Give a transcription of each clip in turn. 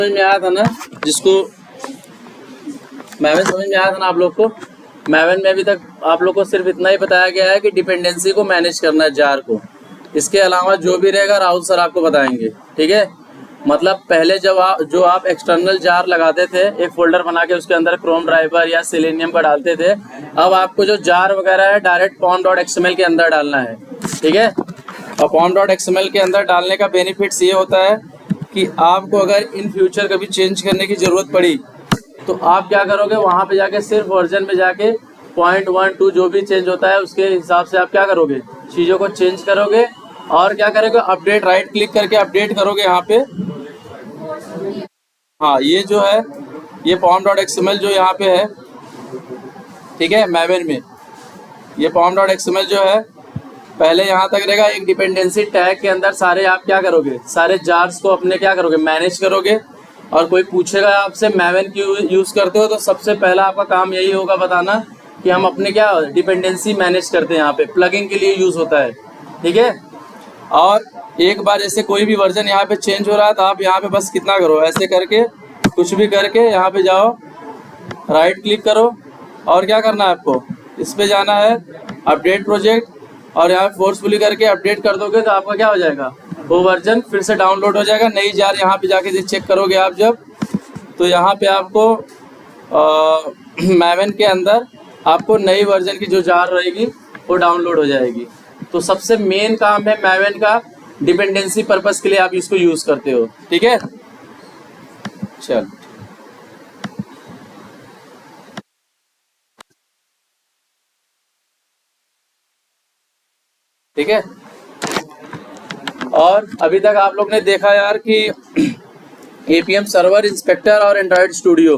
समझ में आया था ना, जिसको मैवन समझ में आया था ना आप लोग को। मैवन में अभी तक आप लोग को सिर्फ इतना ही बताया गया है कि डिपेंडेंसी को मैनेज करना है जार को। इसके अलावा जो भी रहेगा राहुल सर आपको बताएंगे, ठीक है। मतलब पहले जब जो आप एक्सटर्नल जार लगाते थे, एक फोल्डर बना के उसके अंदर क्रोम ड्राइवर या सेलेनियम का डालते थे, अब आपको जो जार वगैरह है डायरेक्ट pom.xml के अंदर डालना है, ठीक है। और pom.xml के अंदर डालने का बेनिफिट्स ये होता है कि आपको अगर इन फ्यूचर कभी चेंज करने की ज़रूरत पड़ी तो आप क्या करोगे, वहाँ पे जाके सिर्फ वर्जन में जाके 0.12 जो भी चेंज होता है उसके हिसाब से आप क्या करोगे, चीज़ों को चेंज करोगे। और क्या करोगे, अपडेट, राइट क्लिक करके अपडेट करोगे यहाँ पे। हाँ, ये जो है ये pom.xml जो यहाँ पे है, ठीक है, मैवन में ये pom.xml जो है पहले यहाँ तक रहेगा। एक डिपेंडेंसी टैग के अंदर सारे आप क्या करोगे, सारे जार्स को अपने क्या करोगे, मैनेज करोगे। और कोई पूछेगा आपसे मैवन क्यों यूज़ करते हो, तो सबसे पहला आपका काम यही होगा बताना कि हम अपने क्या डिपेंडेंसी मैनेज करते हैं। यहाँ पे प्लगइन के लिए यूज़ होता है, ठीक है। और एक बार जैसे कोई भी वर्जन यहाँ पे चेंज हो रहा है तो आप यहाँ पे बस कितना करो, ऐसे करके कुछ भी करके यहाँ पे जाओ, राइट क्लिक करो और क्या करना है आपको, इस पे जाना है अपडेट प्रोजेक्ट, और यहाँ फोर्सफुली करके अपडेट कर दोगे तो आपका क्या हो जाएगा, वो वर्जन फिर से डाउनलोड हो जाएगा। नई जार यहाँ पे जाके चेक करोगे आप जब, तो यहाँ पे आपको मैवन के अंदर आपको नई वर्जन की जो जार रहेगी वो डाउनलोड हो जाएगी। तो सबसे मेन काम है मैवन का, डिपेंडेंसी पर्पस के लिए आप इसको यूज़ करते हो, ठीक है। चल ठीक है। और अभी तक आप लोग ने देखा यार कि एपीएम सर्वर, इंस्पेक्टर और एंड्रॉयड स्टूडियो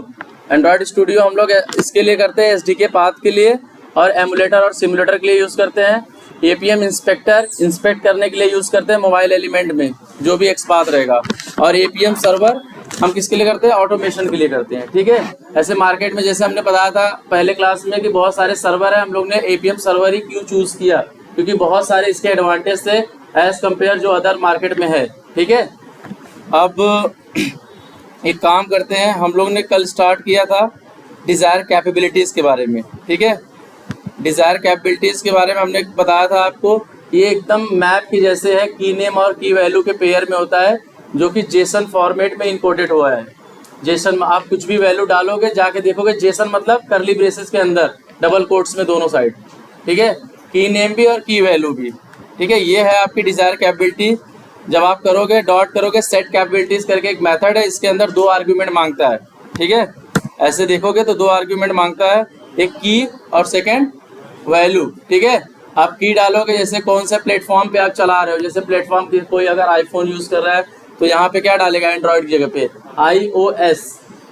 हम लोग इसके लिए करते हैं, एसडीके पाथ के लिए, और एमुलेटर और सिमुलेटर के लिए यूज़ करते हैं। एपीएम इंस्पेक्टर इंस्पेक्ट करने के लिए यूज़ करते हैं मोबाइल एलिमेंट में जो भी एक्सपाथ रहेगा, और एपीएम सर्वर हम किसके लिए करते हैं, ऑटोमेशन के लिए करते हैं, ठीक है। ऐसे मार्केट में जैसे हमने बताया था पहले क्लास में कि बहुत सारे सर्वर है, हम लोग ने एपीएम सर्वर ही क्यों चूज़ किया, क्योंकि बहुत सारे इसके एडवांटेज थे एज कंपेयर जो अदर मार्केट में है, ठीक है। अब एक काम करते हैं, हम लोग ने कल स्टार्ट किया था डिज़ायर कैपेबिलिटीज़ के बारे में, ठीक है। डिज़ायर कैपेबिलिटीज़ के बारे में हमने बताया था आपको, ये एकदम मैप की जैसे है, की नेम और की वैल्यू के पेयर में होता है, जो कि जेसन फॉर्मेट में इनकोडेड हुआ है। जेसन में आप कुछ भी वैल्यू डालोगे, जाके देखोगे जेसन मतलब करली ब्रेसेस के अंदर डबल कोट्स में दोनों साइड, ठीक है, की नेम भी और की वैल्यू भी, ठीक है। ये है आपकी डिज़ायर कैपेबिलिटी। जब आप करोगे डॉट करोगे, सेट कैपेबिलिटीज़ करके एक मेथड है, इसके अंदर 2 आर्ग्यूमेंट मांगता है, ठीक है। ऐसे देखोगे तो 2 आर्ग्यूमेंट मांगता है, एक की और सेकंड वैल्यू, ठीक है। आप की डालोगे, जैसे कौन से प्लेटफॉर्म पे आप चला रहे हो, जैसे प्लेटफॉर्म की कोई अगर आईफोन यूज़ कर रहा है तो यहाँ पे क्या डालेगा, एंड्रॉयड की जगह पे iOS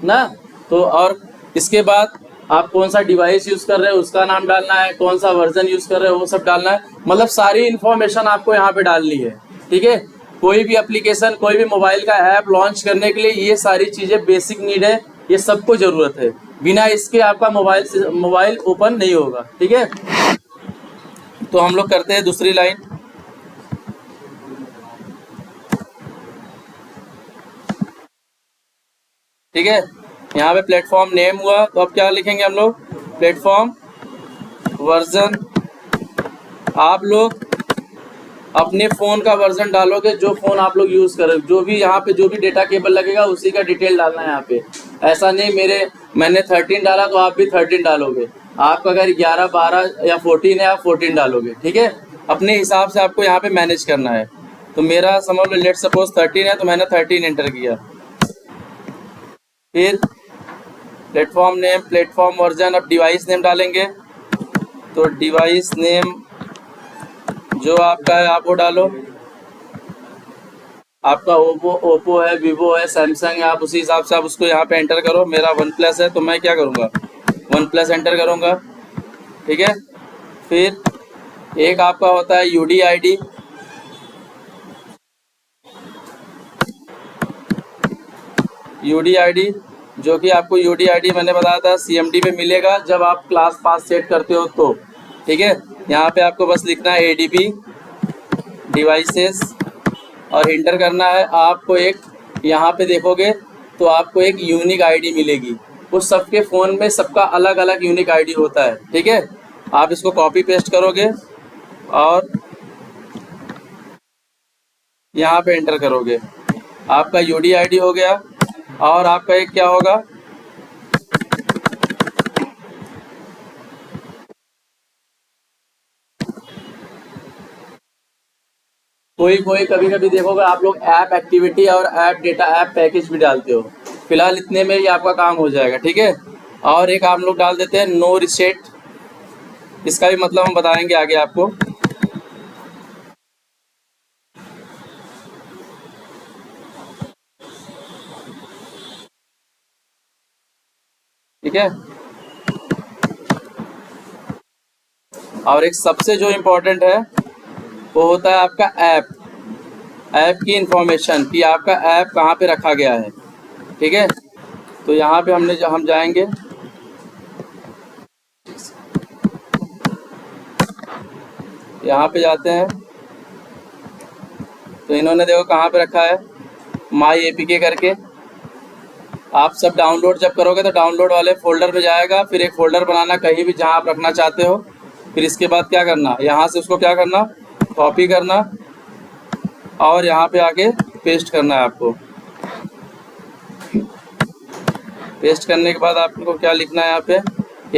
ना। तो और इसके बाद आप कौन सा डिवाइस यूज़ कर रहे हो उसका नाम डालना है, कौन सा वर्जन यूज़ कर रहे हो वो सब डालना है, मतलब सारी इन्फॉर्मेशन आपको यहाँ पे डालनी है, ठीक है। कोई भी एप्लीकेशन, कोई भी मोबाइल का ऐप लॉन्च करने के लिए ये सारी चीज़ें बेसिक नीड है, ये सबको ज़रूरत है, बिना इसके आपका मोबाइल ओपन नहीं होगा, ठीक है। तो हम लोग करते हैं दूसरी लाइन, ठीक है। यहाँ पे प्लेटफॉर्म नेम हुआ, तो अब क्या लिखेंगे हम लोग, प्लेटफॉर्म वर्जन। आप लोग अपने फ़ोन का वर्जन डालोगे, जो फ़ोन आप लोग यूज़ करें, जो भी यहाँ पे जो भी डेटा केबल लगेगा उसी का डिटेल डालना है यहाँ पे। ऐसा नहीं मैंने 13 डाला तो आप भी 13 डालोगे, आपका अगर 11, 12 या 14 है आप 14 डालोगे, ठीक है। अपने हिसाब से आपको यहाँ पे मैनेज करना है। तो मेरा समझ लो लेट सपोज 13 है तो मैंने 13 एंटर किया। फिर प्लेटफॉर्म नेम, प्लेटफॉर्म वर्जन, अब डिवाइस नेम डालेंगे, तो डिवाइस नेम जो आपका है आप वो डालो। आपका ओप्पो है, वीवो है, सैमसंग है, आप उसी हिसाब से आप उसको यहाँ पे एंटर करो। मेरा OnePlus है तो मैं क्या करूँगा, OnePlus एंटर करूँगा, ठीक है। फिर एक आपका होता है UDID, जो कि आपको UDID मैंने बताया था CMD में मिलेगा जब आप क्लास पास सेट करते हो तो, ठीक है। यहाँ पे आपको बस लिखना है ADB डिवाइसेस और इंटर करना है। आपको एक यहाँ पे देखोगे तो आपको एक यूनिक आईडी मिलेगी। उस सबके फ़ोन में सबका अलग अलग यूनिक आईडी होता है, ठीक है। आप इसको कॉपी पेस्ट करोगे और यहाँ पे एंटर करोगे, आपका यूडी आईडी हो गया। और आपका एक क्या होगा, कोई कोई कभी कभी देखोगे आप लोग ऐप एक्टिविटी और ऐप डेटा ऐप पैकेज भी डालते हो। फिलहाल इतने में ही आपका काम हो जाएगा, ठीक है। और एक आप लोग डाल देते हैं नो रिसेट, इसका भी मतलब हम बताएंगे आगे आपको। ठीक है। और एक सबसे जो इम्पोर्टेंट है वो होता है आपका ऐप, ऐप की इंफॉर्मेशन कि आपका ऐप कहाँ पे रखा गया है, ठीक है। तो यहाँ पे हम जाएंगे, यहाँ पे जाते हैं तो इन्होंने देखो कहाँ पे रखा है, माई एपीके करके। आप सब डाउनलोड जब करोगे तो डाउनलोड वाले फोल्डर में जाएगा, फिर एक फ़ोल्डर बनाना कहीं भी जहाँ आप रखना चाहते हो। फिर इसके बाद क्या करना, यहाँ से उसको क्या करना, कॉपी करना और यहाँ पे आके पेस्ट करना है आपको। पेस्ट करने के बाद आपको क्या लिखना है यहाँ पे,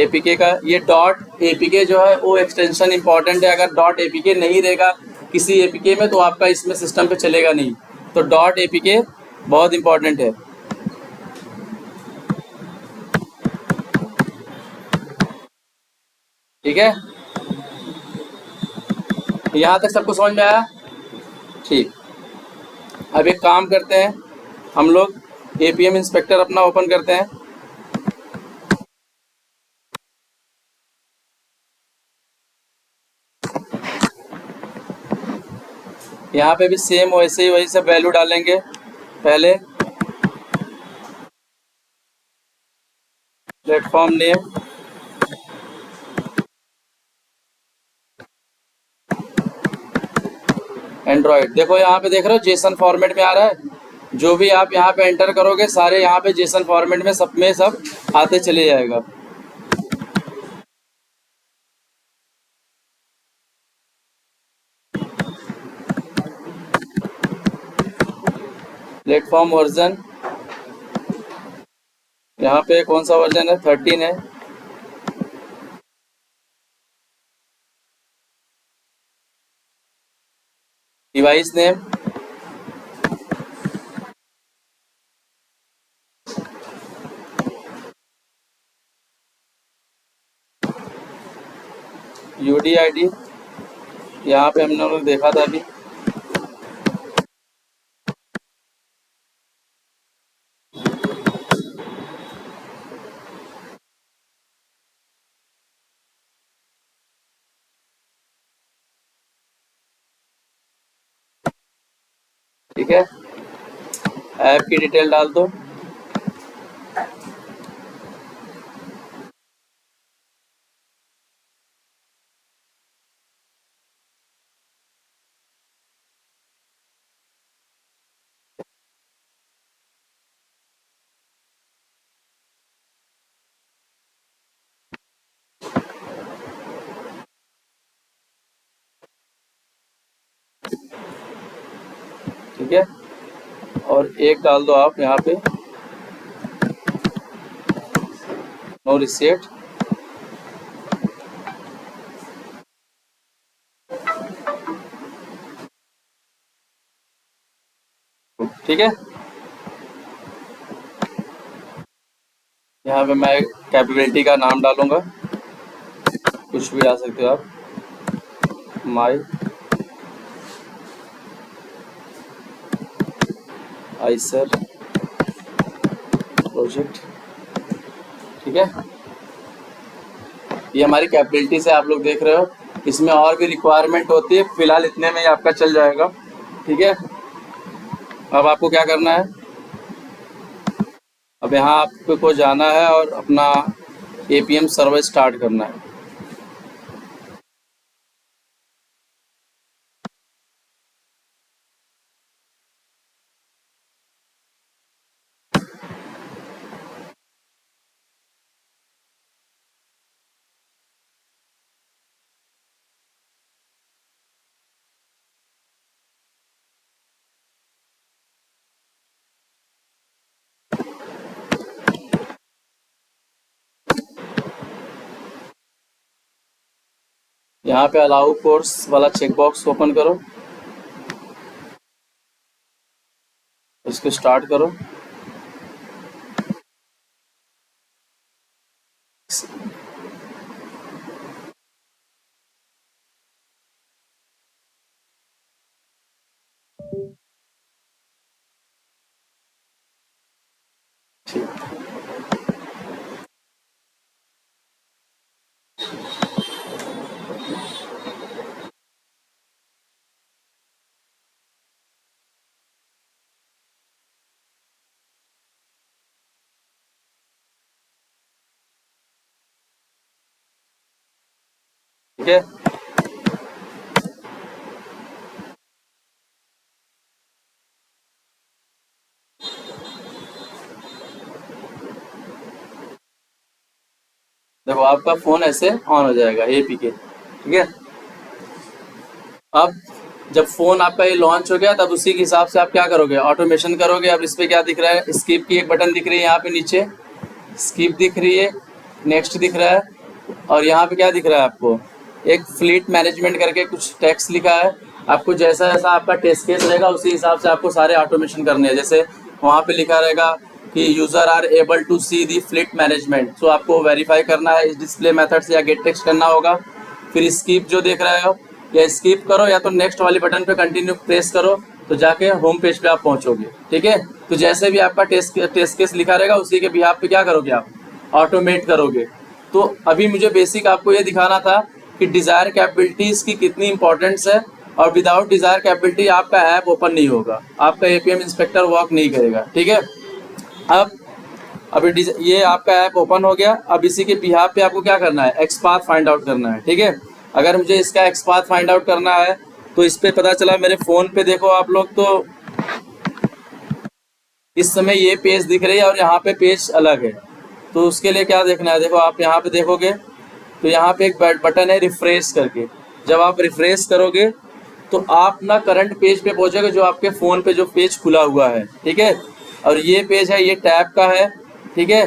एपीके का ये डॉट एपीके जो है वो एक्सटेंशन इंपॉर्टेंट है। अगर डॉट एपीके नहीं रहेगा किसी एपीके में तो आपका इसमें सिस्टम पे चलेगा नहीं। तो डॉट एपीके बहुत इंपॉर्टेंट है, ठीक है। यहाँ तक सबको समझ में आया, ठीक। अब एक काम करते हैं, हम लोग एपीएम इंस्पेक्टर अपना ओपन करते हैं। यहाँ पे भी सेम वैसे ही वही सब वैल्यू डालेंगे। पहले प्लेटफॉर्म नेम, एंड्रॉयड। देखो यहाँ पे देख रहे हो जेसन फॉर्मेट में आ रहा है। जो भी आप यहाँ पे एंटर करोगे सारे यहाँ पे जेसन फॉर्मेट में सब आते चले जाएगा। प्लेटफॉर्म वर्जन, यहाँ पे कौन सा वर्जन है, 13 है। डिवाइस नेम, यूडी आईडी, यहाँ पे हमने लोग देखा था अभी। ठीक है, ऐप की डिटेल डाल दो। ठीक है, और एक डाल दो आप यहाँ पे नो रिसेट। ठीक है, यहाँ पे मैं कैपेबिलिटी का नाम डालूंगा, कुछ भी डाल सकते हो आप, माई आइसर प्रोजेक्ट। ठीक है, ये हमारी कैपेबिलिटी से आप लोग देख रहे हो। इसमें और भी रिक्वायरमेंट होती है, फिलहाल इतने में ही आपका चल जाएगा। ठीक है, अब आपको क्या करना है, अब यहाँ आपको जाना है और अपना एपीएम सर्वर स्टार्ट करना है। यहाँ पे अलाउ कोर्स वाला चेक बॉक्स ओपन करो, इसको स्टार्ट करो। ठीक है, देखो आपका फोन ऐसे ऑन हो जाएगा एपीके। ठीक है, अब जब फोन आपका ये लॉन्च हो गया तब उसी के हिसाब से आप क्या करोगे, ऑटोमेशन करोगे। अब इस पे क्या दिख रहा है, स्किप की एक बटन दिख रही है यहाँ पे नीचे, स्किप दिख रही है, नेक्स्ट दिख रहा है, और यहाँ पे क्या दिख रहा है आपको, एक फ्लीट मैनेजमेंट करके कुछ टेक्स्ट लिखा है। आपको जैसा जैसा आपका टेस्ट केस रहेगा उसी हिसाब से आपको सारे ऑटोमेशन करने हैं। जैसे वहाँ पे लिखा रहेगा कि user are able to see the fleet management, तो आपको वेरीफाई करना है इस डिस्प्ले मेथड से या गेट टेक्स्ट करना होगा। फिर स्किप जो देख रहे हो, या स्किप करो या तो नेक्स्ट वाली बटन पे कंटिन्यू प्रेस करो, तो जाके होम पेज पे आप पहुंचोगे। ठीक है, तो जैसे भी आपका टेस्ट केस लिखा रहेगा उसी के बिहाफ पे क्या करोगे, आप ऑटोमेट करोगे। तो अभी मुझे बेसिक आपको ये दिखाना था कि डिज़ायर कैपेबिलिटीज़ की कितनी इंपॉर्टेंस है, और विदाउट डिज़ायर कैपेबिलिटी आपका ऐप ओपन नहीं होगा, आपका एपीएम इंस्पेक्टर वर्क नहीं करेगा। ठीक है, अब अभी ये आपका ऐप ओपन हो गया। अब इसी के बिहाफ पे आपको क्या करना है, एक्सपाथ फाइंड आउट करना है। ठीक है, अगर मुझे इसका एक्सपाथ फाइंड आउट करना है तो इस पे पता चला मेरे फ़ोन पे देखो आप लोग, तो इस समय ये पेज दिख रही है और यहाँ पे पेज अलग है। तो उसके लिए क्या देखना है, देखो आप यहाँ पे देखोगे तो यहाँ पे एक बटन है रिफ्रेश करके। जब आप रिफ्रेश करोगे तो आप ना करंट पेज पे पहुँचोगे जो आपके फ़ोन पे जो पेज खुला हुआ है। ठीक है, और ये पेज है, ये टैब का है। ठीक है,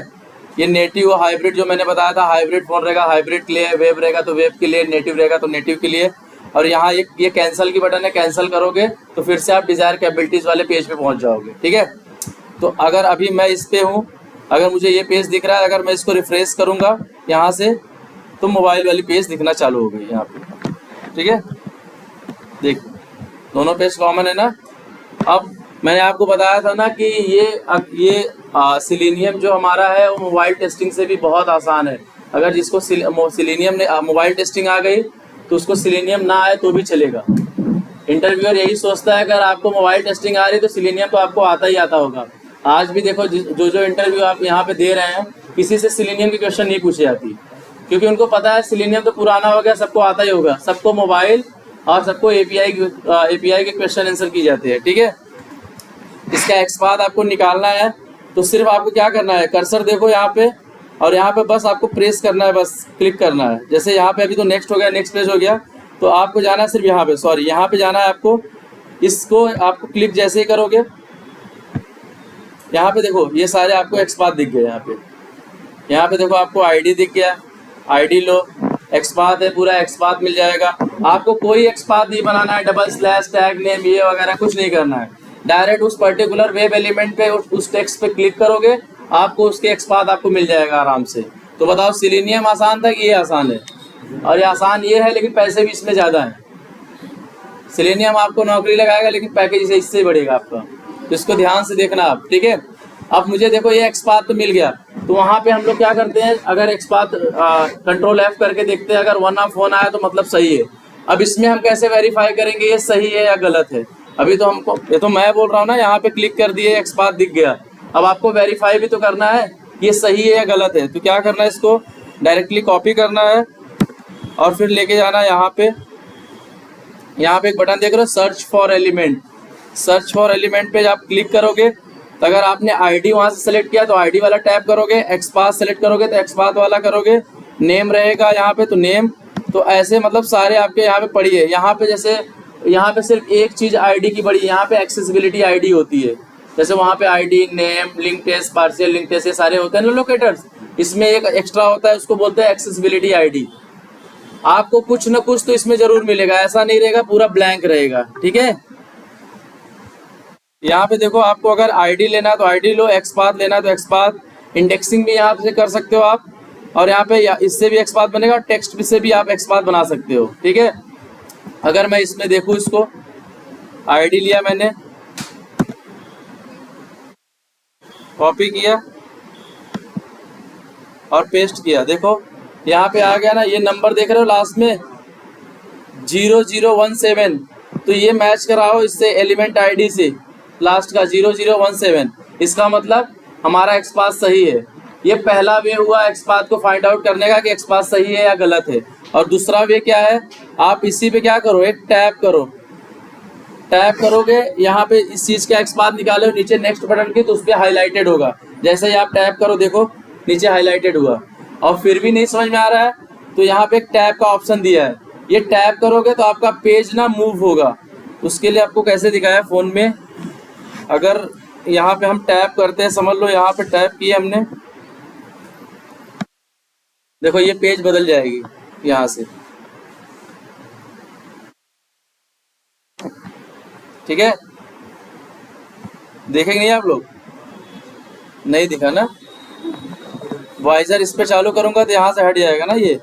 ये नेटिव हाइब्रिड जो मैंने बताया था, हाइब्रिड फ़ोन रहेगा हाइब्रिड के लिए, वेब रहेगा तो वेब के लिए, नेटिव रहेगा तो नेटिव के लिए। और यहाँ एक ये कैंसिल की बटन है, कैंसिल करोगे तो फिर से आप डिज़ायर कैपेबिलिटीज़ वाले पेज पे पहुँच जाओगे। ठीक है, तो अगर अभी मैं इस पे हूँ, अगर मुझे ये पेज दिख रहा है, अगर मैं इसको रिफ्रेश करूँगा यहाँ से तो मोबाइल वाली पेज दिखना चालू हो गई यहाँ पे। ठीक है, देखिए दोनों पेज कॉमन है ना। अब मैंने आपको बताया था ना कि ये सिलेनियम जो हमारा है वो मोबाइल टेस्टिंग से भी बहुत आसान है। अगर जिसको सिलेनियम ने मोबाइल टेस्टिंग आ गई तो उसको सिलेनियम ना आए तो भी चलेगा। इंटरव्यूअर यही सोचता है अगर आपको मोबाइल टेस्टिंग आ रही तो सिलेनियम तो आपको आता ही आता होगा। आज भी देखो जो इंटरव्यू आप यहाँ पे दे रहे हैं, किसी से सिलेनियम की क्वेश्चन नहीं पूछी जाती, क्योंकि उनको पता है सिलेनियम तो पुराना हो गया, सबको आता ही होगा, सबको मोबाइल और सबको एपीआई के क्वेश्चन आंसर की जाती है। ठीक है, इसका एक्सपाथ आपको निकालना है तो सिर्फ आपको क्या करना है, कर्सर देखो यहाँ पे, और यहाँ पे बस आपको प्रेस करना है, बस क्लिक करना है। जैसे यहाँ पे अभी तो नेक्स्ट हो गया, नेक्स्ट पेज हो गया, तो आपको जाना है सिर्फ यहाँ पे, सॉरी यहाँ पे जाना है आपको। इसको आपको क्लिक जैसे ही करोगे यहाँ पे देखो ये सारे आपको एक्सपाथ दिख गए। यहाँ पे देखो आपको आईडी दिख गया, आईडी लो, एक्सपाथ है, पूरा एक्सपाथ मिल जाएगा। आपको कोई एक्सपाथ नहीं बनाना है, डबल स्लैश टैग नेम ये वगैरह कुछ नहीं करना है। डायरेक्ट उस पर्टिकुलर वेब एलिमेंट पे उस टेक्स्ट पे क्लिक करोगे, आपको उसके एक्सपाथ आपको मिल जाएगा आराम से। तो बताओ सिलेनियम आसान था कि ये आसान है? और ये आसान ये है लेकिन पैसे भी इसमें ज़्यादा हैं। सिलेनियम आपको नौकरी लगाएगा लेकिन पैकेज इससे बढ़ेगा आपका, तो इसको ध्यान से देखना आप। ठीक है, अब मुझे देखो ये एक्सपाथ तो मिल गया, तो वहाँ पे हम लोग क्या करते हैं, अगर एक्सपाथ कंट्रोल F करके देखते हैं, अगर 1 ऑफ 1 आया तो मतलब सही है। अब इसमें हम कैसे वेरीफाई करेंगे ये सही है या गलत है? अभी तो हमको, ये तो मैं बोल रहा हूँ ना, यहाँ पे क्लिक कर दिए एक्सपाथ दिख गया। अब आपको वेरीफाई भी तो करना है ये सही है या गलत है। तो क्या करना है, इसको डायरेक्टली कॉपी करना है और फिर लेके जाना है यहाँ पे एक बटन देख रहे हो, search for element. Search for element पे आप क्लिक करोगे तो अगर आपने आईडी वहाँ से सेलेक्ट किया तो आईडी वाला टैप करोगे, एक्सपाथ सेलेक्ट करोगे तो एक्सपाथ वाला करोगे, नेम रहेगा यहाँ पे तो नेम। तो ऐसे मतलब सारे आपके यहाँ पे पड़ी है। यहाँ पे जैसे यहाँ पे सिर्फ एक चीज़ आईडी की पड़ी है, यहाँ पे एक्सेसिबिलिटी आईडी होती है। जैसे वहाँ पे ID, name, link test, partial link test, ये सारे होते हैं ना लोकेटर्स। इसमें एक एक्स्ट्रा होता है, उसको बोलते हैं एक्सेसिबिलिटी आईडी। आपको कुछ ना कुछ तो इसमें जरूर मिलेगा, ऐसा नहीं रहेगा पूरा ब्लैंक रहेगा। ठीक है, यहाँ पे देखो आपको अगर आईडी लेना है तो आईडी लो, एक्सपाथ लेना है तो एक्सपाथ, इंडेक्सिंग भी यहाँ से कर सकते हो आप, और यहाँ पे इससे भी एक्सपाथ बनेगा और टेक्स्ट से भी आप एक्सपाथ बना सकते हो। ठीक है, अगर मैं इसमें देखूँ, इसको आईडी लिया मैंने, कॉपी किया और पेस्ट किया, देखो यहाँ पे आ गया ना, ये नंबर देख रहे हो लास्ट में 0017, तो ये मैच कराओ इससे एलिमेंट आईडी से लास्ट का 0017, इसका मतलब हमारा एक्सपाथ सही है। ये पहला वे हुआ एक्सपाथ को फाइंड आउट करने का कि एक्सपाथ सही है या गलत है। और दूसरा वे क्या है, आप इसी पे क्या करो, एक टैप करो, टैप करोगे यहाँ पे इस चीज़ का एक्सपाथ निकालो नीचे नेक्स्ट बटन की, तो उस पर हाईलाइटेड होगा। जैसे ही आप टैप करो देखो नीचे हाईलाइटेड हुआ। और फिर भी नहीं समझ में आ रहा है तो यहाँ पे एक टैप का ऑप्शन दिया है, ये टैप करोगे तो आपका पेज ना मूव होगा। उसके लिए आपको कैसे दिखाया फ़ोन में, अगर यहाँ पे हम टैप करते हैं, समझ लो यहाँ पे टैप किया हमने, देखो ये पेज बदल जाएगी यहाँ से। ठीक है, देखेंगे नहीं आप लोग, नहीं दिखा ना, वाइजर इस पे चालू करूंगा तो यहाँ से हट जाएगा ना ये।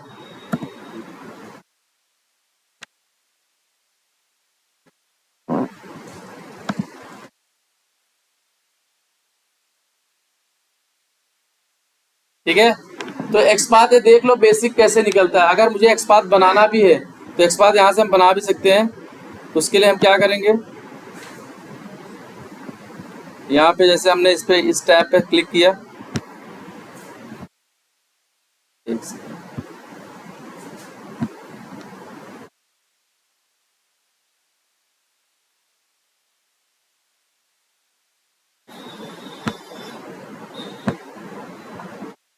ठीक है, तो एक्सपाथ देख लो बेसिक कैसे निकलता है। अगर मुझे एक्सपाथ बनाना भी है तो एक्सपाथ यहाँ से हम बना भी सकते हैं। उसके लिए हम क्या करेंगे, यहाँ पे जैसे हमने इस टैब पे क्लिक किया,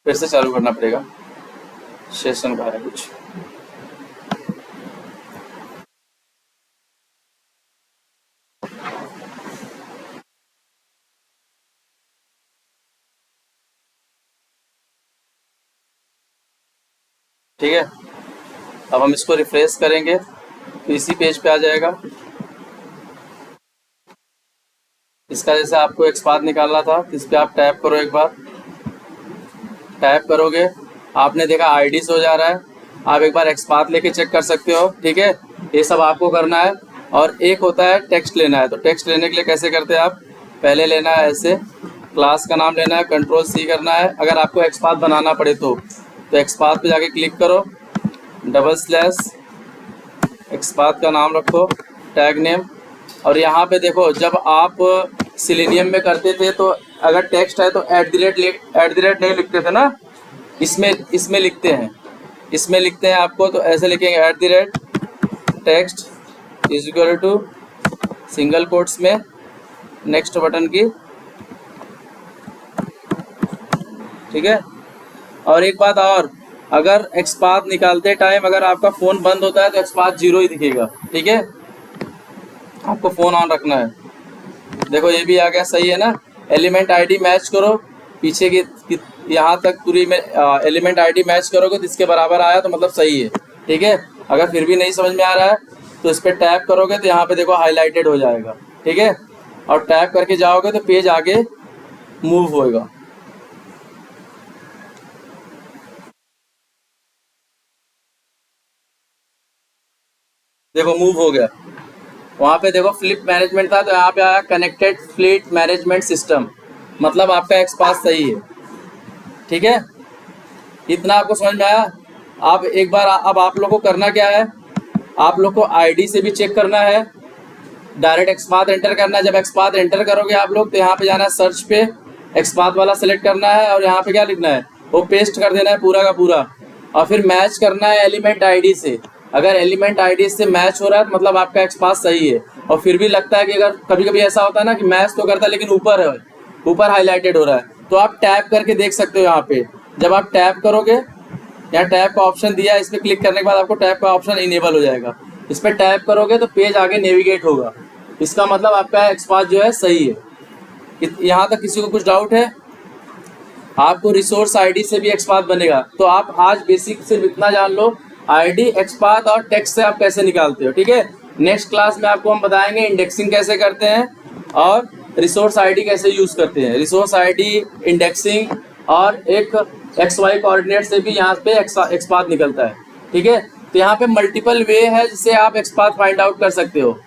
फिर से चालू करना पड़ेगा, सेशन का है कुछ। ठीक है, अब हम इसको रिफ्रेश करेंगे तो इसी पेज पे आ जाएगा। इसका जैसे आपको एक्सपाथ निकालना था, इस पर आप टैप करो, एक बार टैप करोगे आपने देखा आईडी से हो जा रहा है। आप एक बार एक्सपाथ लेके चेक कर सकते हो। ठीक है, ये सब आपको करना है। और एक होता है टेक्स्ट लेना है, तो टेक्स्ट लेने के लिए कैसे करते हैं आप, पहले लेना है ऐसे, क्लास का नाम लेना है, कंट्रोल-C करना है। अगर आपको एक्सपाथ बनाना पड़े तो एक्सपाथ पे जाके क्लिक करो, /, एक्सपाथ का नाम रखो, टैग नेम, और यहाँ पे देखो जब आप सिलेनियम में करते थे तो अगर टेक्स्ट है तो @ नहीं लिखते थे ना, इसमें लिखते हैं, इसमें लिखते हैं आपको, तो ऐसे लिखेंगे @text = सिंगल कोट्स में नेक्स्ट बटन की। ठीक है, और एक बात और, अगर एक्सपाथ निकालते टाइम अगर आपका फ़ोन बंद होता है तो एक्सपाथ 0 ही दिखेगा। ठीक है, आपको फ़ोन ऑन रखना है। देखो ये भी आ गया, सही है ना। एलिमेंट आईडी मैच करो, पीछे की यहाँ तक पूरी में एलिमेंट आईडी मैच करोगे तो इसके बराबर आया तो मतलब सही है। ठीक है, अगर फिर भी नहीं समझ में आ रहा है तो इस पर टैप करोगे तो यहाँ पे देखो हाईलाइटेड हो जाएगा। ठीक है, और टैप करके जाओगे तो पेज आगे मूव होएगा। देखो मूव हो गया, वहाँ पे देखो फ्लिप मैनेजमेंट था तो यहाँ पे आया कनेक्टेड फ्लीट मैनेजमेंट सिस्टम, मतलब आपका एक्सपाथ सही है। ठीक है, इतना आपको समझ में आया। आप एक बार अब आप लोग को करना क्या है, आप लोग को आईडी से भी चेक करना है, डायरेक्ट एक्सपाथ एंटर करना है। जब एक्सपाथ एंटर करोगे आप लोग तो यहाँ पे जाना है सर्च पे, एक्सपाथ वाला सेलेक्ट करना है और यहाँ पे क्या लिखना है, वो पेस्ट कर देना है पूरा का पूरा, और फिर मैच करना है एलिमेंट आईडी से। अगर एलिमेंट आईडी से मैच हो रहा है तो मतलब आपका एक्सपाथ सही है। और फिर भी लगता है कि अगर कभी कभी ऐसा होता है ना कि मैच तो करता है लेकिन ऊपर हाईलाइटेड हो रहा है, तो आप टैप करके देख सकते हो। यहाँ पे जब आप टैप करोगे, यहाँ टैप का ऑप्शन दिया है, इस पर क्लिक करने के बाद आपको टैप का ऑप्शन इनेबल हो जाएगा। इस पर टैप करोगे तो पेज आगे नेविगेट होगा, इसका मतलब आपका एक्सपाथ जो है सही है। यहाँ तक किसी को कुछ डाउट है? आपको रिसोर्स आईडी से भी एक्सपाथ बनेगा, तो आप आज बेसिक सिर्फ इतना जान लो आईडी, एक्सपाथ और टेक्स्ट से आप कैसे निकालते हो। ठीक है, नेक्स्ट क्लास में आपको हम बताएंगे इंडेक्सिंग कैसे करते हैं और रिसोर्स आईडी कैसे यूज करते हैं। रिसोर्स आईडी, इंडेक्सिंग और एक एक्स वाई कोऑर्डिनेट से भी यहाँ पे एक्सपाथ निकलता है। ठीक है, तो यहाँ पे मल्टीपल वे है जिससे आप एक्सपाथ फाइंड आउट कर सकते हो।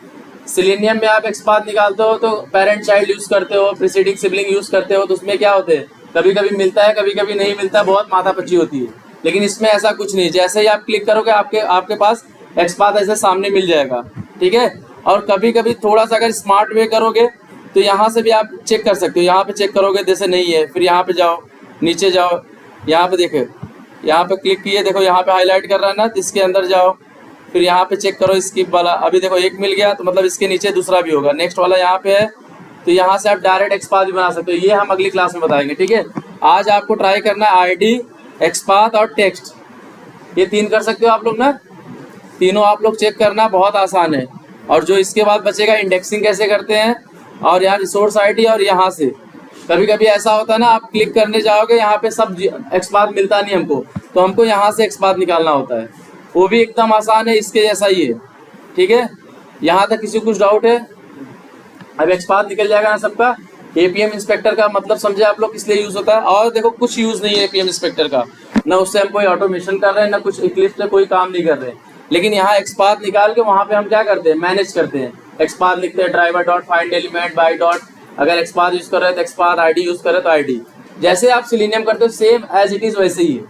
सिलेनियम में आप एक्सपाथ निकालते हो तो पेरेंट चाइल्ड यूज करते हो, प्रीसीडिंग सिबलिंग यूज करते हो, तो उसमें क्या होते हैं, कभी कभी मिलता है, कभी कभी नहीं मिलता, बहुत माथापच्ची होती है। लेकिन इसमें ऐसा कुछ नहीं, जैसे ही आप क्लिक करोगे आपके पास एक्सपाथ ऐसे सामने मिल जाएगा। ठीक है, और कभी कभी थोड़ा सा अगर स्मार्ट वे करोगे तो यहाँ से भी आप चेक कर सकते हो। यहाँ पे चेक करोगे जैसे नहीं है, फिर यहाँ पे जाओ, नीचे जाओ, यहाँ पे देखो, यहाँ पे क्लिक किए, देखो यहाँ पे हाईलाइट कर रहा है ना, इसके अंदर जाओ, फिर यहाँ पे चेक करो स्किप वाला, अभी देखो एक मिल गया तो मतलब इसके नीचे दूसरा भी होगा, नेक्स्ट वाला यहाँ पे है, तो यहाँ से आप डायरेक्ट एक्सपाथ भी बना सकते हो। ये हम अगली क्लास में बताएंगे। ठीक है, आज आपको ट्राई करना है आईडी, एक्सपाथ और टेक्स्ट, ये 3 कर सकते हो आप लोग ना, तीनों आप लोग चेक करना, बहुत आसान है। और जो इसके बाद बचेगा इंडेक्सिंग कैसे करते हैं, और यहाँ रिसोर्स आईडी, और यहाँ से कभी कभी ऐसा होता है ना, आप क्लिक करने जाओगे यहाँ पे सब एक्सपाथ मिलता नहीं हमको, तो हमको यहाँ से एक्सपाथ निकालना होता है, वो भी एकदम आसान है, इसके जैसा ही है। ठीक है, यहाँ तक किसी को कुछ डाउट है? अब एक्सपाथ निकल जाएगा ना सबका। एपीएम इंस्पेक्टर का मतलब समझे आप लोग, किस लिए यूज होता है। और देखो कुछ यूज नहीं है एपीएम इंस्पेक्टर का, ना उससे हम कोई ऑटोमेशन कर रहे हैं, ना कुछ इक्लिप्स से कोई काम नहीं कर रहे हैं। लेकिन यहाँ एक्सपाथ निकाल के वहाँ पे हम क्या करते हैं, मैनेज करते हैं। एक्सपाथ लिखते हैं driver dot find element by dot, अगर एक्सपाथ यूज कर रहे हैं तो एक्सपाथ, आईडी यूज कर रहे हैं तो आईडी। जैसे आप सिलेनियम करते हो सेम एज इट इज वैसे ही है,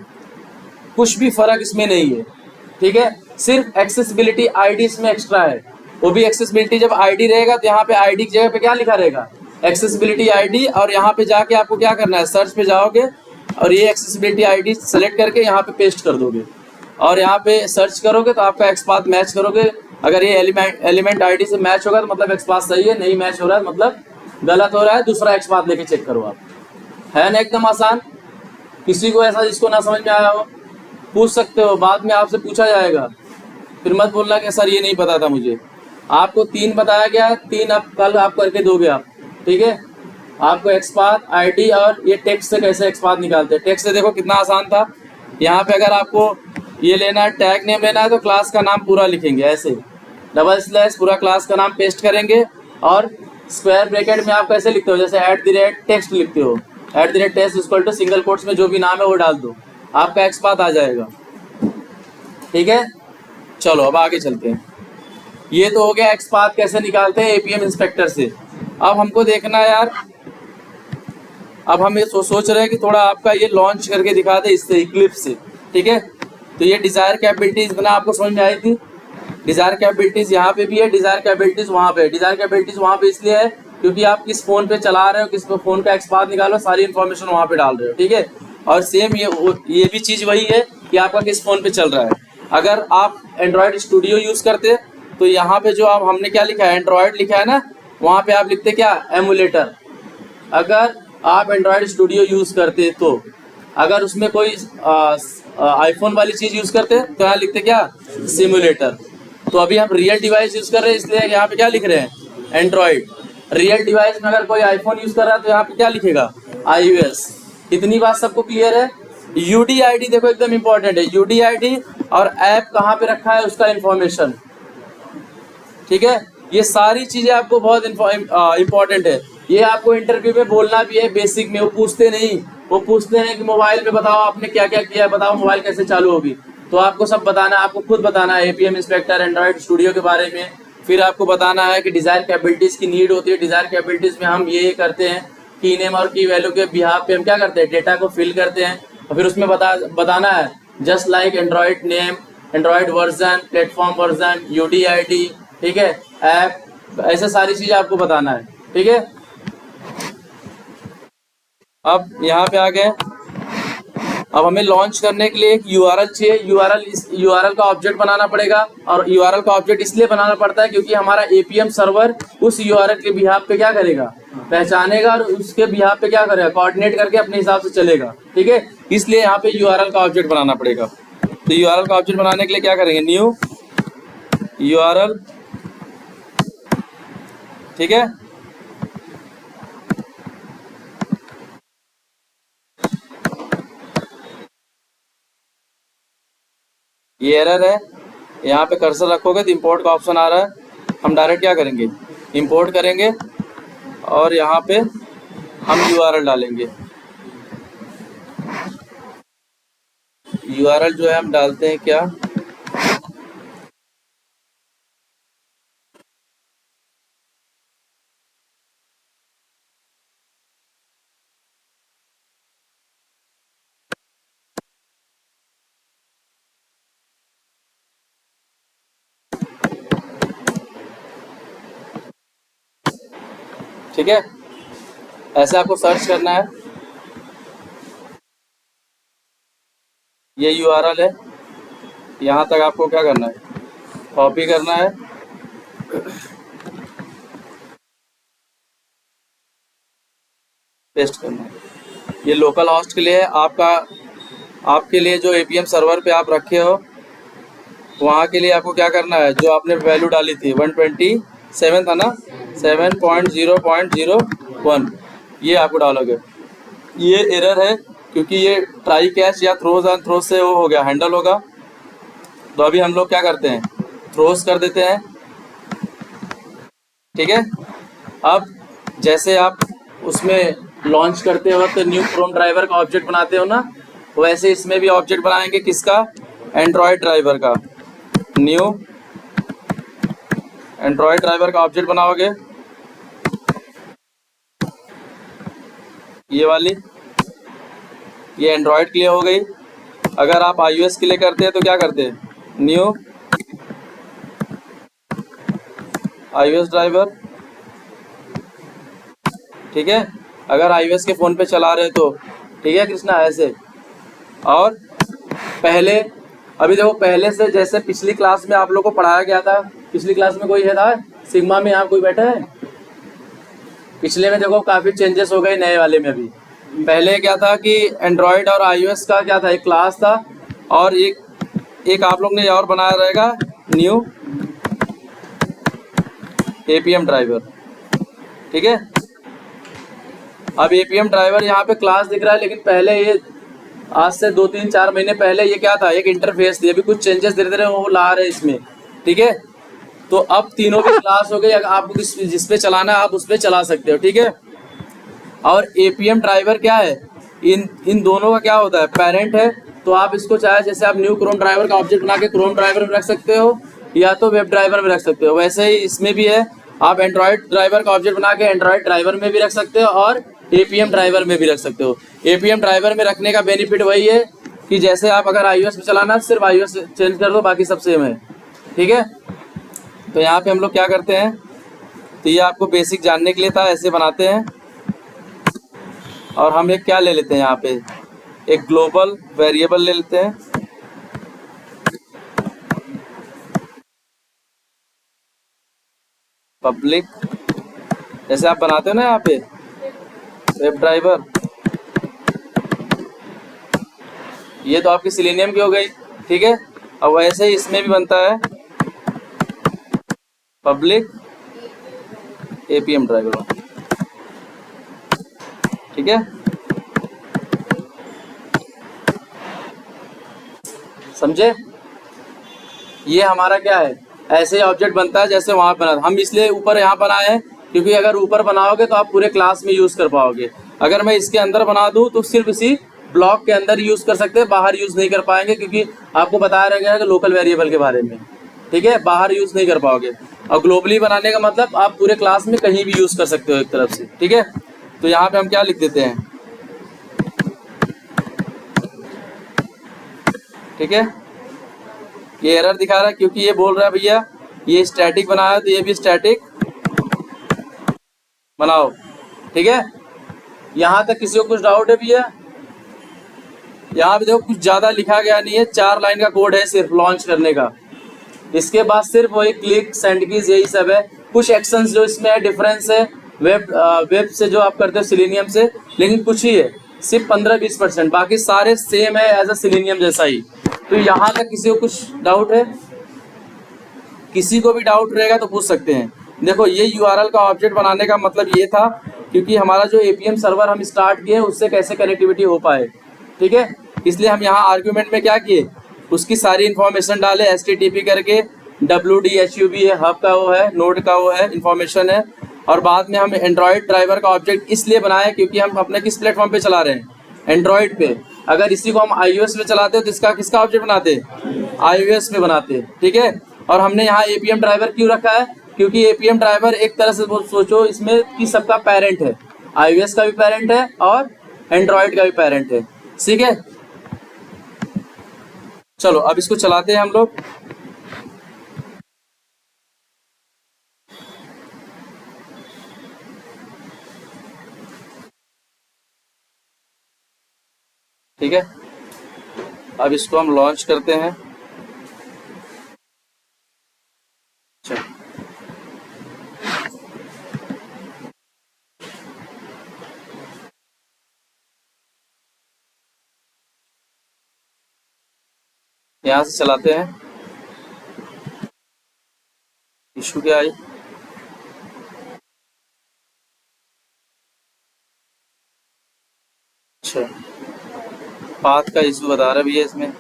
कुछ भी फर्क इसमें नहीं है। ठीक है, सिर्फ एक्सेसिबिलिटी आईडी इसमें एक्स्ट्रा है, वो भी एक्सेसिबिलिटी जब आईडी रहेगा तो यहाँ पे आईडी की जगह पे क्या लिखा रहेगा, एक्सेसिबिलिटी आईडी, और यहाँ पे जाके आपको क्या करना है, सर्च पे जाओगे और ये एक्सेसिबिलिटी आईडी सेलेक्ट करके यहाँ पे पेस्ट कर दोगे, और यहाँ पे सर्च करोगे तो आपका एक्सपाथ मैच करोगे। अगर ये एलिमेंट आईडी से मैच होगा तो मतलब एक्सपाथ सही है, नहीं मैच हो रहा है मतलब गलत हो रहा है, दूसरा एक्सपाथ लेके चेक करो आप। है ना एकदम आसान। किसी को ऐसा जिसको ना समझ में आया हो पूछ सकते हो, बाद में आपसे पूछा जाएगा, फिर मत बोलना कि सर ये नहीं पता था मुझे। आपको 3 बताया गया, 3 अब कल आप करके दोगे आप। ठीक है, आपको एक्सपाथ, आईडी और ये टेक्स्ट से कैसे एक्सपाथ निकालते हैं। टेक्स्ट से देखो कितना आसान था। यहाँ पे अगर आपको ये लेना है, टैग नेम लेना है, तो क्लास का नाम पूरा लिखेंगे ऐसे, डबल स्लैश पूरा क्लास का नाम पेस्ट करेंगे, और स्क्वायर ब्रैकेट में आप कैसे लिखते हो, जैसे @text लिखते हो, @text equal to single quotes में जो भी नाम है वो डाल दो, आपका एक्सपाथ आ जाएगा। ठीक है, चलो अब आगे चलते हैं। ये तो हो गया एक्सपाथ कैसे निकालते हैं एपीएम इंस्पेक्टर से। अब हमको देखना है यार, अब हम ये सोच रहे हैं कि थोड़ा आपका ये लॉन्च करके दिखा दे इससे, इक्लिप्स से। ठीक है, तो ये डिजायर कैपेबिलिटीज इतना आपको समझ में आई थी। डिजायर कैपेबिलिटीज यहाँ पे भी है, डिजायर कैपेबिलिटीज वहाँ पे है। डिजायर कैपेबिलिटीज वहाँ पे इसलिए है क्योंकि आप किस फोन पे चला रहे हो, किस फोन का एक्सपाथ निकालो, सारी इन्फॉर्मेशन वहाँ पे डाल रहे हो। ठीक है, और सेम ये भी चीज वही है कि आपका किस फोन पे चल रहा है। अगर आप एंड्रॉयड स्टूडियो यूज करते तो यहाँ पे जो आप हमने क्या लिखा है, एंड्रॉयड लिखा है ना, वहाँ पे आप लिखते क्या, एमुलेटर। अगर आप एंड्रॉयड स्टूडियो यूज करते तो, अगर उसमें कोई आईफोन वाली चीज यूज करते तो यहाँ लिखते क्या, सिमुलेटर। तो अभी हम रियल डिवाइस यूज कर रहे हैं इसलिए यहाँ पे क्या लिख रहे हैं, एंड्रॉयड। रियल डिवाइस में अगर कोई आईफोन यूज कर रहा है तो यहाँ पे क्या लिखेगा, iOS। इतनी बात सबको क्लियर है। यूडीआईडी देखो एकदम इंपॉर्टेंट है, यूडीआईडी और ऐप कहाँ पे रखा है उसका इंफॉर्मेशन। ठीक है, ये सारी चीजें आपको बहुत इंपॉर्टेंट है। ये आपको इंटरव्यू में बोलना भी है, बेसिक में। वो पूछते नहीं, वो पूछते हैं कि मोबाइल पे बताओ आपने क्या क्या किया है, बताओ मोबाइल कैसे चालू होगी, तो आपको सब बताना है, आपको खुद बताना है एपीएम इंस्पेक्टर, एंड्रॉयड स्टूडियो के बारे में। फिर आपको बताना है कि डिजायर कैपेबिलिटीज की नीड होती है, डिजायर कैपेबिलिटीज में हम ये करते हैं, की नेम और की वैल्यू के बिहाफ पे हम क्या करते हैं, डेटा को फिल करते हैं। और फिर उसमें बताना है just like Android name, Android version, platform version, UDID, ठीक है, ऐप, ऐसे सारी चीजें आपको बताना है। ठीक है, अब यहाँ पे आ गए। अब हमें लॉन्च करने के लिए एक यूआरएल चाहिए। यूआरएल का ऑब्जेक्ट बनाना पड़ेगा, और यूआरएल का ऑब्जेक्ट इसलिए बनाना पड़ता है क्योंकि हमारा एपीएम सर्वर उस यूआरएल के बिहाफ पे क्या करेगा, पहचानेगा, और उसके बिहाफ पे क्या करेगा, कोऑर्डिनेट करके अपने हिसाब से चलेगा। ठीक है, इसलिए यहाँ पे यूआरएल का ऑब्जेक्ट बनाना पड़ेगा। तो यूआरएल का ऑब्जेक्ट बनाने के लिए क्या करेंगे, न्यू यूआरएल। ठीक है, ये एरर है। यहाँ पे कर्सर रखोगे तो इंपोर्ट का ऑप्शन आ रहा है, हम डायरेक्ट क्या करेंगे, इंपोर्ट करेंगे और यहाँ पे हम URL डालेंगे। URL जो है हम डालते हैं क्या, ठीक है, ऐसे आपको सर्च करना है। ये URL है, यहाँ तक आपको क्या करना है, कॉपी करना है, पेस्ट करना है। ये लोकल होस्ट के लिए है, आपके लिए जो APM सर्वर पे आप रखे हो वहाँ के लिए आपको क्या करना है, जो आपने वैल्यू डाली थी 127 था ना, 7.0.01 ये आपको डालोगे। ये एरर है क्योंकि ये ट्राई कैच या थ्रोज एंड थ्रोज से वो हो गया, हैंडल होगा। तो अभी हम लोग क्या करते हैं, थ्रोज कर देते हैं। ठीक है, अब जैसे आप उसमें लॉन्च करते हो तो न्यू क्रोम ड्राइवर का ऑब्जेक्ट बनाते हो ना, वैसे इसमें भी ऑब्जेक्ट बनाएंगे। किसका, एंड्रॉयड ड्राइवर का। न्यू एंड्रॉयड ड्राइवर का ऑब्जेक्ट बनाओगे, ये वाली, ये एंड्रॉयड के लिए हो गई। अगर आप iOS के लिए करते हैं तो क्या करते हैं, न्यू iOS ड्राइवर। ठीक है, अगर iOS के फ़ोन पे चला रहे तो ठीक है कृष्णा, ऐसे। और पहले, अभी देखो पहले से जैसे पिछली क्लास में आप लोग को पढ़ाया गया था, पिछली क्लास में कोई है था सिग्मा में, यहाँ कोई बैठा है? पिछले में देखो काफ़ी चेंजेस हो गए नए वाले में भी। पहले क्या था कि एंड्रॉयड और iOS का क्या था, एक क्लास था, और एक आप लोग ने और बनाया रहेगा न्यू APM ड्राइवर। ठीक है, अब APM ड्राइवर यहाँ पे क्लास दिख रहा है, लेकिन पहले ये आज से 2-3-4 महीने पहले ये क्या था, एक इंटरफेस थी। अभी कुछ चेंजेस धीरे धीरे वो ला रहे हैं इसमें। ठीक है, तो अब तीनों की क्लास हो गई, अगर आपको जिस पे चलाना है आप उस पे चला सकते हो। ठीक है, और APM ड्राइवर क्या है, इन दोनों का क्या होता है, पेरेंट है। तो आप इसको चाहे जैसे आप न्यू क्रोम ड्राइवर का ऑब्जेक्ट बना के क्रोम ड्राइवर में रख सकते हो, या तो वेब ड्राइवर में रख सकते हो। वैसे ही इसमें भी है, आप एंड्रॉयड ड्राइवर का ऑब्जेक्ट बना के एंड्रॉयड ड्राइवर में भी रख सकते हो और APM ड्राइवर में भी रख सकते हो। APM ड्राइवर में रखने का बेनिफिट वही है कि जैसे आप अगर iOS में चलाना है सिर्फ iOS चेंज कर दो, बाकी सब सेम है। ठीक है, तो यहाँ पे हम लोग क्या करते हैं, तो ये आपको बेसिक जानने के लिए था, ऐसे बनाते हैं। और हम एक क्या ले लेते हैं, यहाँ पे एक ग्लोबल वेरिएबल ले लेते हैं, पब्लिक, जैसे आप बनाते हो ना यहाँ पे वेब ड्राइवर। ये तो आपकी सिलेनियम की हो गई। ठीक है, अब वैसे ही इसमें भी बनता है पब्लिक APM ड्राइवर। ठीक है, समझे? ये हमारा क्या है, ऐसे ही ऑब्जेक्ट बनता है जैसे वहाँ बना। हम इसलिए ऊपर यहाँ बनाए हैं क्योंकि अगर ऊपर बनाओगे तो आप पूरे क्लास में यूज़ कर पाओगे। अगर मैं इसके अंदर बना दूँ तो सिर्फ इसी ब्लॉक के अंदर यूज़ कर सकते हैं, बाहर यूज़ नहीं कर पाएंगे, क्योंकि आपको बताया गया है कि लोकल वेरिएबल के बारे में। ठीक है, बाहर यूज़ नहीं कर पाओगे। और ग्लोबली बनाने का मतलब आप पूरे क्लास में कहीं भी यूज़ कर सकते हो एक तरफ से। ठीक है, तो यहाँ पे हम क्या लिख देते हैं, ठीक है, ये एरर दिखा रहा है क्योंकि ये बोल रहा है भैया ये स्टैटिक बनाया है तो ये भी स्टैटिक बनाओ। ठीक है, यहाँ तक किसी को कुछ डाउट है भैया? यहाँ पे देखो कुछ ज़्यादा लिखा गया नहीं है, 4 लाइन का कोड है सिर्फ लॉन्च करने का। इसके बाद सिर्फ वही क्लिक, सेंड कीज, यही सब है। कुछ एक्शंस जो इसमें है, डिफरेंस है वेब से जो आप करते हो सिलेनियम से, लेकिन कुछ ही है, सिर्फ 15-20%, बाकी सारे सेम है एज अ सिलेनियम जैसा ही। तो यहाँ तक किसी को कुछ डाउट है? किसी को भी डाउट रहेगा तो पूछ सकते हैं। देखो ये URL का ऑब्जेक्ट बनाने का मतलब ये था क्योंकि हमारा जो APM सर्वर हम स्टार्ट किए उससे कैसे कनेक्टिविटी हो पाए। ठीक है, इसलिए हम यहाँ आर्ग्यूमेंट में क्या किए, उसकी सारी इन्फॉर्मेशन डाले HTTP करके, WDHUB है, हब का वो है, नोड का वो है, इन्फॉर्मेशन है। और बाद में हम एंड्रॉयड ड्राइवर का ऑब्जेक्ट इसलिए बनाए क्योंकि हम अपने किस प्लेटफॉर्म पे चला रहे हैं, एंड्रॉयड पे। अगर इसी को हम iOS में चलाते तो इसका किसका ऑब्जेक्ट बनाते, iOS में बनाते, ठीक है। और हमने यहाँ APM ड्राइवर क्यों रखा है, क्योंकि APM ड्राइवर एक तरह से सोचो इसमें कि सबका पेरेंट है, iOS का भी पेरेंट है और एंड्रॉयड का भी पेरेंट है, ठीक है। चलो अब इसको चलाते हैं हम लोग। ठीक है, अब इसको हम लॉन्च करते हैं। चलो यहाँ से चलाते हैं। इशू क्या आई, अच्छा पाथ का इशू बता रहा है भैया इसमें।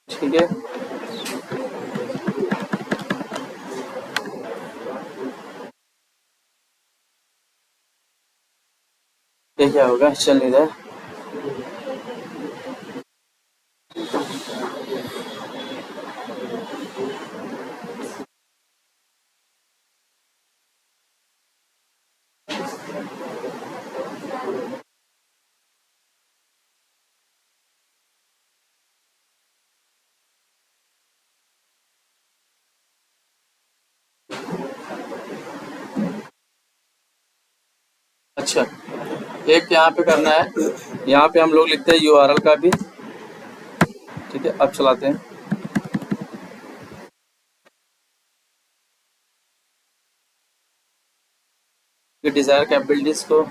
ठीक है, ये क्या होगा, चल नहीं रहा। अच्छा एक यहाँ पे करना है, यहाँ पे हम लोग लिखते हैं URL का भी, ठीक है। अब चलाते हैं। डिजायर कैपेबिलिटीज को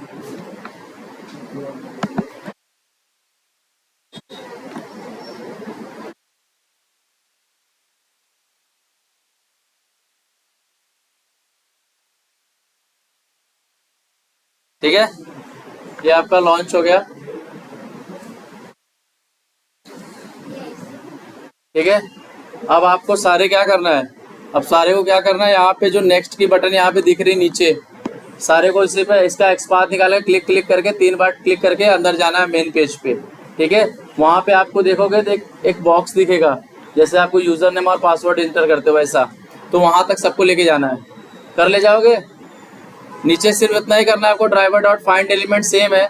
ठीक है, ये आपका लॉन्च हो गया, ठीक है। अब आपको सारे क्या करना है, अब सारे को क्या करना है, यहाँ पे जो नेक्स्ट की बटन यहाँ पे दिख रही नीचे, सारे को इसी पे इसका एक्सपाथ निकाल के क्लिक क्लिक करके 3 बार क्लिक करके अंदर जाना है मेन पेज पे, ठीक है। वहाँ पे आपको देखोगे तो एक बॉक्स दिखेगा, जैसे आपको यूजर नेम और पासवर्ड इंटर करते हो वैसा, तो वहाँ तक सबको लेके जाना है, कर ले जाओगे। नीचे सिर्फ इतना ही करना है आपको, driver dot find element same है,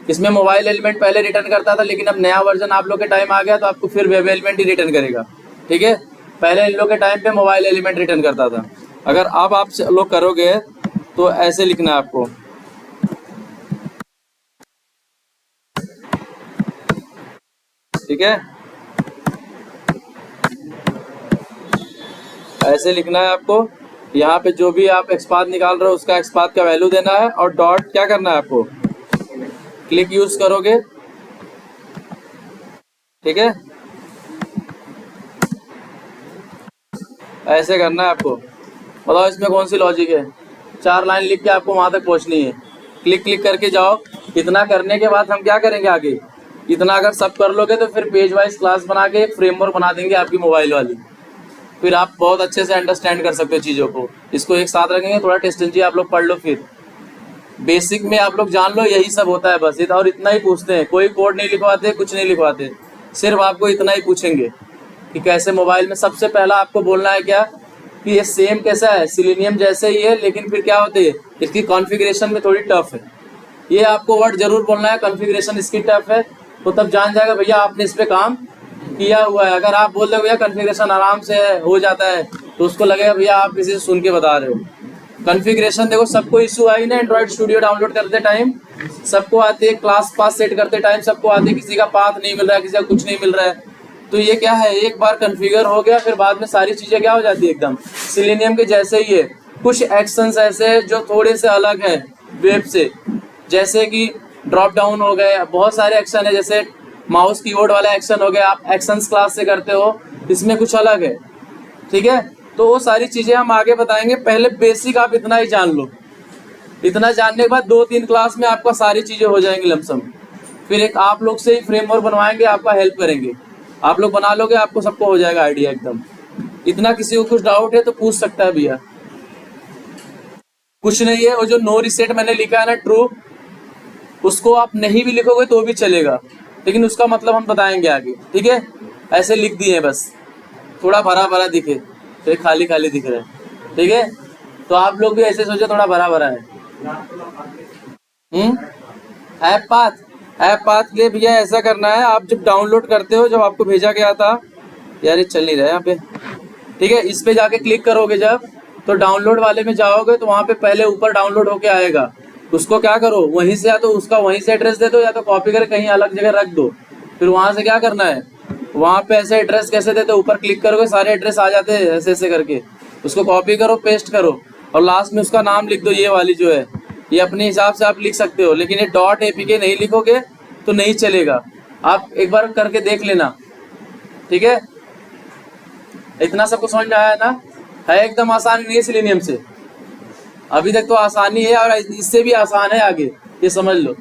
इसमें मोबाइल एलिमेंट पहले रिटर्न करता था, लेकिन अब नया वर्जन आप लोग के टाइम आ गया तो आपको फिर वेब एलिमेंट ही रिटर्न करेगा, ठीक है। पहले इन लोग के टाइम पे मोबाइल एलिमेंट रिटर्न करता था। अगर अब आप लोग करोगे तो ऐसे लिखना है आपको, ठीक है, ऐसे लिखना है आपको। यहाँ पे जो भी आप एक्सपाथ निकाल रहे हो उसका एक्सपाथ का वैल्यू देना है, और डॉट क्या करना है आपको, क्लिक यूज करोगे, ठीक है, ऐसे करना है आपको। बताओ इसमें कौन सी लॉजिक है, 4 लाइन लिख के आपको वहां तक पहुंचनी है, क्लिक क्लिक करके जाओ। इतना करने के बाद हम क्या करेंगे आगे, इतना अगर सब कर लोगे तो फिर पेज वाइज क्लास बना के एक फ्रेमवर्क बना देंगे आपकी मोबाइल वाली, फिर आप बहुत अच्छे से अंडरस्टैंड कर सकते हो चीज़ों को। इसको एक साथ रखेंगे, थोड़ा टेस्टेंजी आप लोग पढ़ लो, फिर बेसिक में आप लोग जान लो, यही सब होता है बस। और इतना ही पूछते हैं, कोई कोड नहीं लिखवाते, कुछ नहीं लिखवाते, सिर्फ आपको इतना ही पूछेंगे कि कैसे मोबाइल में। सबसे पहला आपको बोलना है क्या कि ये सेम कैसा है, सिलेनियम जैसे ही है, लेकिन फिर क्या होती है इसकी कॉन्फ़िगरेशन में थोड़ी टफ है। ये आपको वर्ड जरूर बोलना है, कॉन्फ़िगरेशन इसकी टफ है, तो तब जान जाएगा भैया आपने इस पे काम किया हुआ है। अगर आप बोल रहे हो भैया कॉन्फ़िगरेशन आराम से हो जाता है, तो उसको लगेगा भैया आप किसी से सुन के बता रहे हो। कॉन्फ़िगरेशन देखो सबको इशू आई ना, एंड्रॉइड स्टूडियो डाउनलोड करते टाइम सबको आती है, क्लास पास सेट करते टाइम सबको आती है, किसी का पाथ नहीं मिल रहा है, किसी का कुछ नहीं मिल रहा है। तो ये क्या है, एक बार कॉन्फ़िगर हो गया फिर बाद में सारी चीज़ें क्या हो जाती है एकदम सिलेनियम के जैसे ही है। कुछ एक्शंस ऐसे जो थोड़े से अलग हैं वेब से, जैसे कि ड्रॉप डाउन हो गए, बहुत सारे एक्शन है, जैसे माउस कीबोर्ड वाला एक्शन हो गया, आप एक्शंस क्लास से करते हो, इसमें कुछ अलग है, ठीक है। तो वो सारी चीज़ें हम आगे बताएंगे, पहले बेसिक आप इतना ही जान लो। इतना जानने के बाद 2-3 क्लास में आपका सारी चीज़ें हो जाएंगी लमसम। फिर एक आप लोग से ही फ्रेमवर्क बनवाएंगे, आपका हेल्प करेंगे, आप लोग बना लोगे, आपको सबको हो जाएगा आइडिया एकदम। इतना किसी को कुछ डाउट है तो पूछ सकता है भैया, कुछ नहीं है। और जो नो रीसेट मैंने लिखा है ना ट्रू, उसको आप नहीं भी लिखोगे तो भी चलेगा, लेकिन उसका मतलब हम बताएंगे आगे, ठीक है। ऐसे लिख दिए बस, थोड़ा भरा भरा दिखे, तो खाली खाली दिख रहा है, ठीक है। तो आप लोग भी ऐसे सोचो थोड़ा भरा भरा है। ऐप पाथ के लिए भैया ऐसा करना है, आप जब डाउनलोड करते हो, जब आपको भेजा गया था, यार ये चल नहीं रहा है यहाँ पे, ठीक है। इस पे जाके क्लिक करोगे जब, तो डाउनलोड वाले में जाओगे तो वहाँ पे पहले ऊपर डाउनलोड होके आएगा। उसको क्या करो, वहीं से या तो उसका वहीं से एड्रेस दे दो, या तो कॉपी करके कहीं अलग जगह रख दो। फिर वहाँ से क्या करना है, वहाँ पे ऐसे एड्रेस कैसे देते, ऊपर क्लिक करोगे सारे एड्रेस आ जाते हैं ऐसे ऐसे करके, उसको कॉपी करो, पेस्ट करो, और लास्ट में उसका नाम लिख दो। ये वाली जो है, ये अपने हिसाब से आप लिख सकते हो, लेकिन ये .apk नहीं लिखोगे तो नहीं चलेगा। आप एक बार करके देख लेना, ठीक है। इतना सबको समझ में आया ना, है एकदम आसान नहीं है सिलेनियम से, अभी तक तो आसानी है, और इससे भी आसान है आगे, ये समझ लो।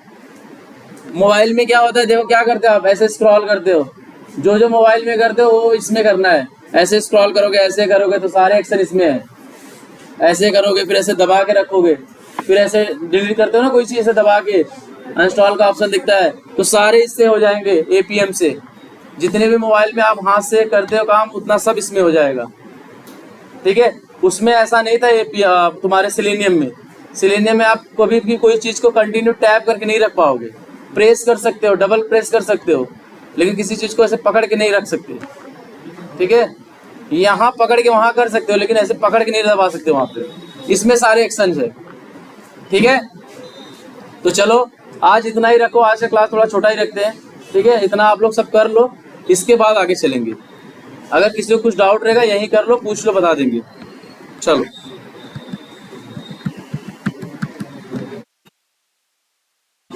मोबाइल में क्या होता है, देखो क्या करते हो आप, ऐसे स्क्रॉल करते हो, जो जो मोबाइल में करते हो वो इसमें करना है। ऐसे स्क्रॉल करोगे, ऐसे करोगे तो सारे एक्शन इसमें है, ऐसे करोगे, फिर ऐसे दबा के रखोगे, फिर ऐसे डिलीट करते हो ना कोई चीज़, ऐसे दबा के अनइंस्टॉल का ऑप्शन दिखता है, तो सारे इससे हो जाएंगे APM से। जितने भी मोबाइल में आप हाथ से करते हो काम, उतना सब इसमें हो जाएगा, ठीक है। उसमें ऐसा नहीं था तुम्हारे सिलेनियम में आप कभी भी कोई चीज़ को कंटिन्यू टैप करके नहीं रख पाओगे। प्रेस कर सकते हो, डबल प्रेस कर सकते हो, लेकिन किसी चीज़ को ऐसे पकड़ के नहीं रख सकते, ठीक है। यहाँ पकड़ के वहाँ कर सकते हो, लेकिन ऐसे पकड़ के नहीं दबा सकते वहाँ पे। इसमें सारे एक्शन है, ठीक है। तो चलो आज इतना ही रखो, आज का क्लास थोड़ा छोटा ही रखते हैं, ठीक है। इतना आप लोग सब कर लो, इसके बाद आगे चलेंगे। अगर किसी को कुछ डाउट रहेगा यहीं कर लो, पूछ लो, बता देंगे। चलो।